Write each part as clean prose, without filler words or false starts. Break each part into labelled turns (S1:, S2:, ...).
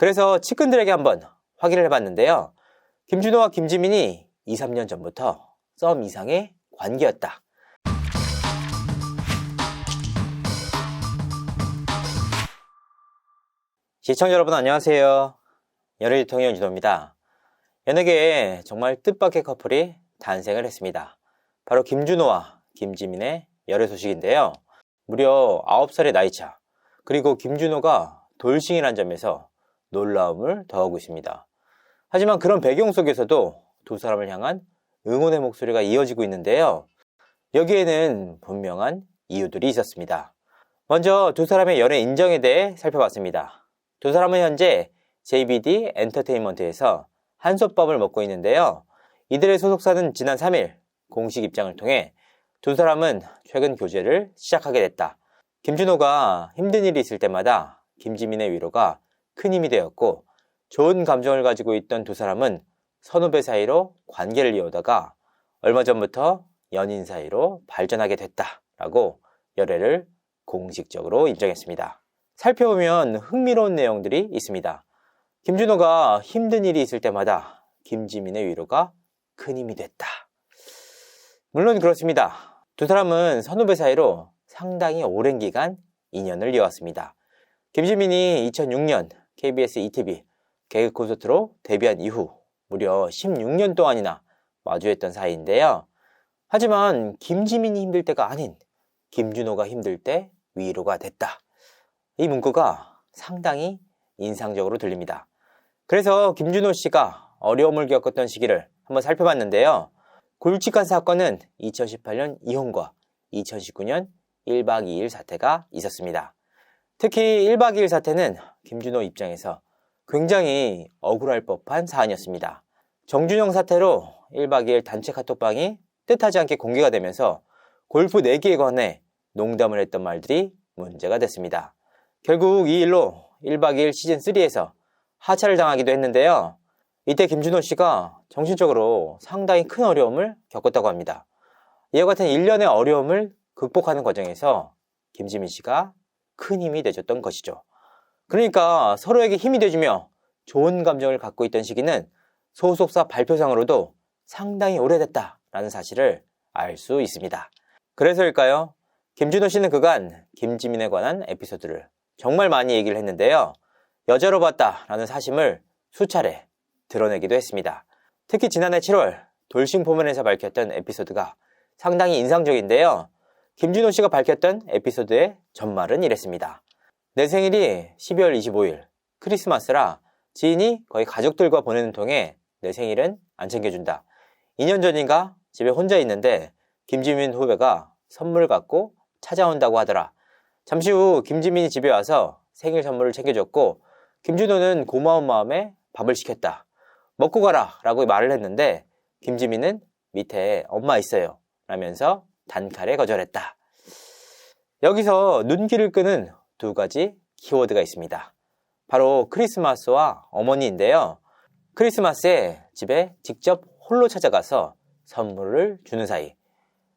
S1: 그래서 측근들에게 한번 확인을 해봤는데요. 김준호와 김지민이 2, 3년 전부터 썸 이상의 관계였다. 시청자 여러분 안녕하세요. 연애유통의 윤준호입니다. 연예계에 정말 뜻밖의 커플이 탄생을 했습니다. 바로 김준호와 김지민의 열애 소식인데요. 무려 9살의 나이차, 그리고 김준호가 돌싱이라는 점에서 놀라움을 더하고 있습니다. 하지만 그런 배경 속에서도 두 사람을 향한 응원의 목소리가 이어지고 있는데요. 여기에는 분명한 이유들이 있었습니다. 먼저 두 사람의 연애 인정에 대해 살펴봤습니다. 두 사람은 현재 JBD 엔터테인먼트에서 한솥밥을 먹고 있는데요. 이들의 소속사는 지난 3일 공식 입장을 통해 두 사람은 최근 교제를 시작하게 됐다. 김준호가 힘든 일이 있을 때마다 김지민의 위로가 큰 힘이 되었고, 좋은 감정을 가지고 있던 두 사람은 선후배 사이로 관계를 이어오다가 얼마 전부터 연인 사이로 발전하게 됐다라고 열애를 공식적으로 인정했습니다. 살펴보면 흥미로운 내용들이 있습니다. 김준호가 힘든 일이 있을 때마다 김지민의 위로가 큰 힘이 됐다. 물론 그렇습니다. 두 사람은 선후배 사이로 상당히 오랜 기간 인연을 이어왔습니다. 김지민이 2006년 KBS ETV 개그 콘서트로 데뷔한 이후 무려 16년 동안이나 마주했던 사이인데요. 하지만 김지민이 힘들 때가 아닌 김준호가 힘들 때 위로가 됐다. 이 문구가 상당히 인상적으로 들립니다. 그래서 김준호 씨가 어려움을 겪었던 시기를 한번 살펴봤는데요. 굵직한 사건은 2018년 이혼과 2019년 1박 2일 사태가 있었습니다. 특히 1박 2일 사태는 김준호 입장에서 굉장히 억울할 법한 사안이었습니다. 정준영 사태로 1박 2일 단체 카톡방이 뜻하지 않게 공개가 되면서 골프 4개에 관해 농담을 했던 말들이 문제가 됐습니다. 결국 이 일로 1박 2일 시즌3에서 하차를 당하기도 했는데요. 이때 김준호 씨가 정신적으로 상당히 큰 어려움을 겪었다고 합니다. 이와 같은 일련의 어려움을 극복하는 과정에서 김지민 씨가 큰 힘이 되줬던 것이죠. 그러니까 서로에게 힘이 돼주며 좋은 감정을 갖고 있던 시기는 소속사 발표상으로도 상당히 오래됐다라는 사실을 알 수 있습니다. 그래서일까요? 김준호 씨는 그간 김지민에 관한 에피소드를 정말 많이 얘기를 했는데요. 여자로 봤다라는 사심을 수차례 드러내기도 했습니다. 특히 지난해 7월 돌싱 포면에서 밝혔던 에피소드가 상당히 인상적인데요. 김준호 씨가 밝혔던 에피소드의 전말은 이랬습니다. 내 생일이 12월 25일 크리스마스라 지인이 거의 가족들과 보내는 통에 내 생일은 안 챙겨준다. 2년 전인가 집에 혼자 있는데 김지민 후배가 선물 갖고 찾아온다고 하더라. 잠시 후 김지민이 집에 와서 생일 선물을 챙겨줬고 김준호는 고마운 마음에 밥을 시켰다. 먹고 가라 라고 말을 했는데 김지민은 밑에 엄마 있어요 라면서 단칼에 거절했다. 여기서 눈길을 끄는 두 가지 키워드가 있습니다. 바로 크리스마스와 어머니인데요. 크리스마스에 집에 직접 홀로 찾아가서 선물을 주는 사이.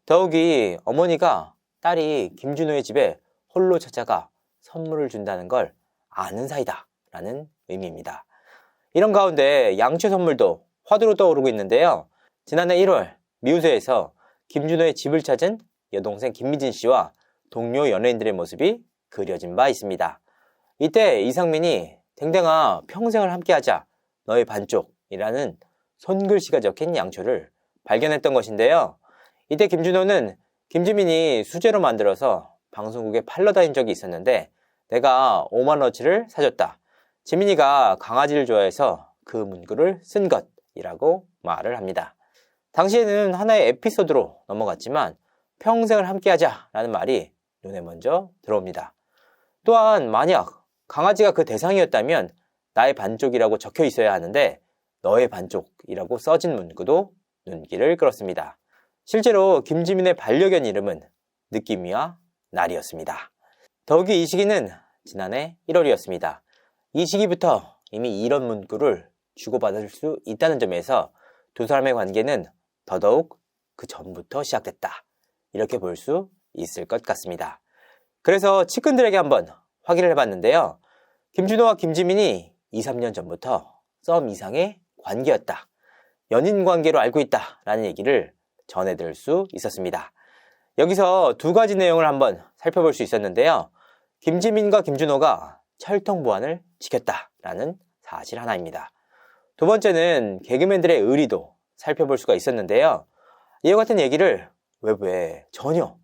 S1: 더욱이 어머니가 딸이 김준호의 집에 홀로 찾아가 선물을 준다는 걸 아는 사이다 라는 의미입니다. 이런 가운데 양초 선물도 화두로 떠오르고 있는데요. 지난해 1월 미우새에서 김준호의 집을 찾은 여동생 김미진 씨와 동료 연예인들의 모습이 그려진 바 있습니다. 이때 이상민이 댕댕아 평생을 함께하자 너의 반쪽이라는 손글씨가 적힌 양초를 발견했던 것인데요. 이때 김준호는 김지민이 수제로 만들어서 방송국에 팔러 다닌 적이 있었는데 내가 5만원어치를 사줬다. 지민이가 강아지를 좋아해서 그 문구를 쓴 것이라고 말을 합니다. 당시에는 하나의 에피소드로 넘어갔지만 평생을 함께하자 라는 말이 눈에 먼저 들어옵니다. 또한 만약 강아지가 그 대상이었다면 나의 반쪽이라고 적혀 있어야 하는데 너의 반쪽이라고 써진 문구도 눈길을 끌었습니다. 실제로 김지민의 반려견 이름은 느낌이와 날이었습니다. 더욱이 이 시기는 지난해 1월이었습니다. 이 시기부터 이미 이런 문구를 주고받을 수 있다는 점에서 두 사람의 관계는 더더욱 그 전부터 시작됐다. 이렇게 볼 수 있을 것 같습니다. 그래서 측근들에게 한번 확인을 해봤는데요. 김준호와 김지민이 2, 3년 전부터 썸 이상의 관계였다. 연인 관계로 알고 있다. 라는 얘기를 전해드릴 수 있었습니다. 여기서 두 가지 내용을 한번 살펴볼 수 있었는데요. 김지민과 김준호가 철통보안을 지켰다라는 사실 하나입니다. 두 번째는 개그맨들의 의리도 살펴볼 수가 있었는데요. 이와 같은 얘기를 외부에 전혀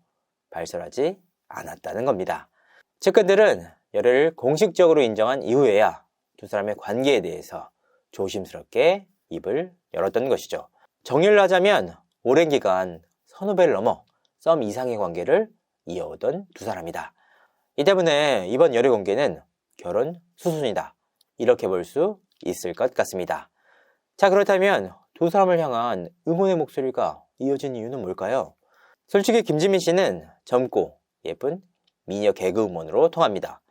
S1: 발설하지 않았다는 겁니다. 측근들은 열애를 공식적으로 인정한 이후에야 두 사람의 관계에 대해서 조심스럽게 입을 열었던 것이죠. 정리를 하자면 오랜 기간 선후배를 넘어 썸 이상의 관계를 이어오던 두 사람이다. 이 때문에 이번 열애 공개는 결혼 수순이다. 이렇게 볼 수 있을 것 같습니다. 자, 그렇다면 두 사람을 향한 응원의 목소리가 이어진 이유는 뭘까요? 솔직히 김지민 씨는 젊고 예쁜 미녀 개그우먼으로 통합니다.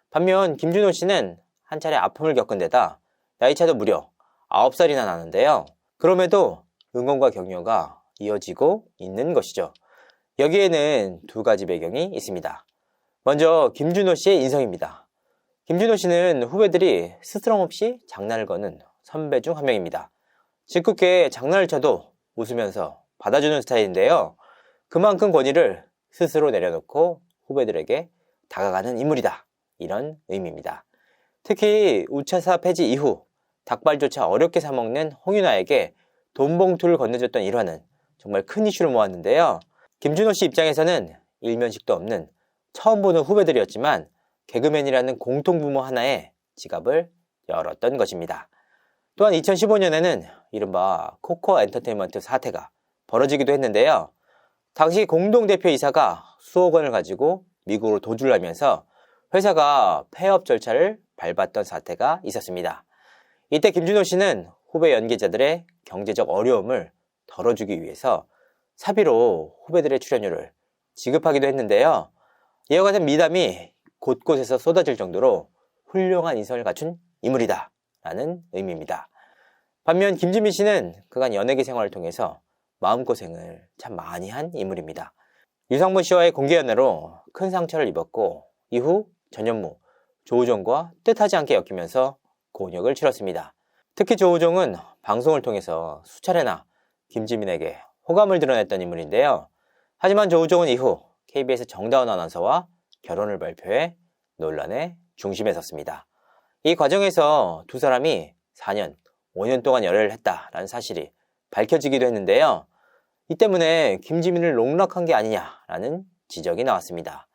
S1: 반면 김준호 씨는 한 차례 아픔을 겪은 데다 나이차도 무려 9살이나 나는데요. 그럼에도 응원과 격려가 이어지고 있는 것이죠. 여기에는 두 가지 배경이 있습니다. 먼저 김준호 씨의 인성입니다. 김준호 씨는 후배들이 스스럼 없이 장난을 거는 선배 중 한 명입니다. 짓궂게 장난을 쳐도 웃으면서 받아주는 스타일인데요. 그만큼 권위를 스스로 내려놓고 후배들에게 다가가는 인물이다. 이런 의미입니다. 특히 우차사 폐지 이후 닭발조차 어렵게 사먹는 홍윤아에게 돈 봉투를 건네줬던 일화는 정말 큰 이슈를 모았는데요. 김준호 씨 입장에서는 일면식도 없는 처음 보는 후배들이었지만 개그맨이라는 공통부모 하나에 지갑을 열었던 것입니다. 또한 2015년에는 이른바 코코 엔터테인먼트 사태가 벌어지기도 했는데요. 당시 공동대표이사가 수억 원을 가지고 미국으로 도주를 하면서 회사가 폐업 절차를 밟았던 사태가 있었습니다. 이때 김준호 씨는 후배 연기자들의 경제적 어려움을 덜어주기 위해서 사비로 후배들의 출연료를 지급하기도 했는데요. 이와 같은 미담이 곳곳에서 쏟아질 정도로 훌륭한 인성을 갖춘 인물이다 라는 의미입니다. 반면 김지민 씨는 그간 연예계 생활을 통해서 마음고생을 참 많이 한 인물입니다. 유상무 씨와의 공개 연애로 큰 상처를 입었고 이후 전현무, 조우종과 뜻하지 않게 엮이면서 곤욕을 치렀습니다. 특히 조우종은 방송을 통해서 수차례나 김지민에게 호감을 드러냈던 인물인데요. 하지만 조우종은 이후 KBS 정다운 아나운서와 결혼을 발표해 논란의 중심에 섰습니다. 이 과정에서 두 사람이 4년, 5년 동안 열애를 했다라는 사실이 밝혀지기도 했는데요. 이 때문에 김지민을 농락한 게 아니냐라는 지적이 나왔습니다.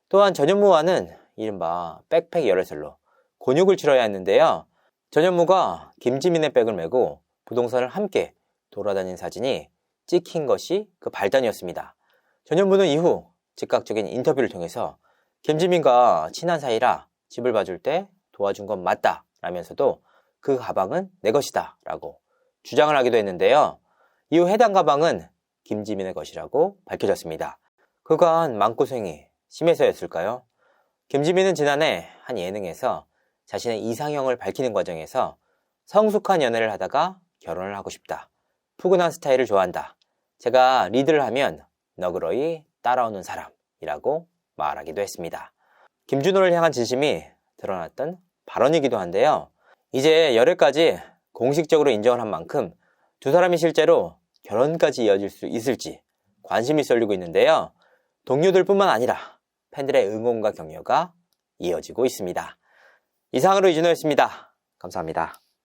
S1: 또한 전현무와는 이른바 백팩 열애설로 곤욕을 치러야 했는데요. 전현무가 김지민의 백을 메고 부동산을 함께 돌아다닌 사진이 찍힌 것이 그 발단이었습니다. 전현무는 이후 즉각적인 인터뷰를 통해서 김지민과 친한 사이라 집을 봐줄 때 도와준 건 맞다 라면서도 그 가방은 내 것이다 라고 주장을 하기도 했는데요. 이후 해당 가방은 김지민의 것이라고 밝혀졌습니다. 그간 마음고생이 심해서였을까요? 김지민은 지난해 한 예능에서 자신의 이상형을 밝히는 과정에서 성숙한 연애를 하다가 결혼을 하고 싶다. 푸근한 스타일을 좋아한다. 제가 리드를 하면 너그러이 따라오는 사람이라고 말하기도 했습니다. 김준호를 향한 진심이 드러났던 발언이기도 한데요. 이제 열애까지 공식적으로 인정을 한 만큼 두 사람이 실제로 결혼까지 이어질 수 있을지 관심이 쏠리고 있는데요. 동료들뿐만 아니라 팬들의 응원과 격려가 이어지고 있습니다. 이상으로 이준호였습니다. 감사합니다.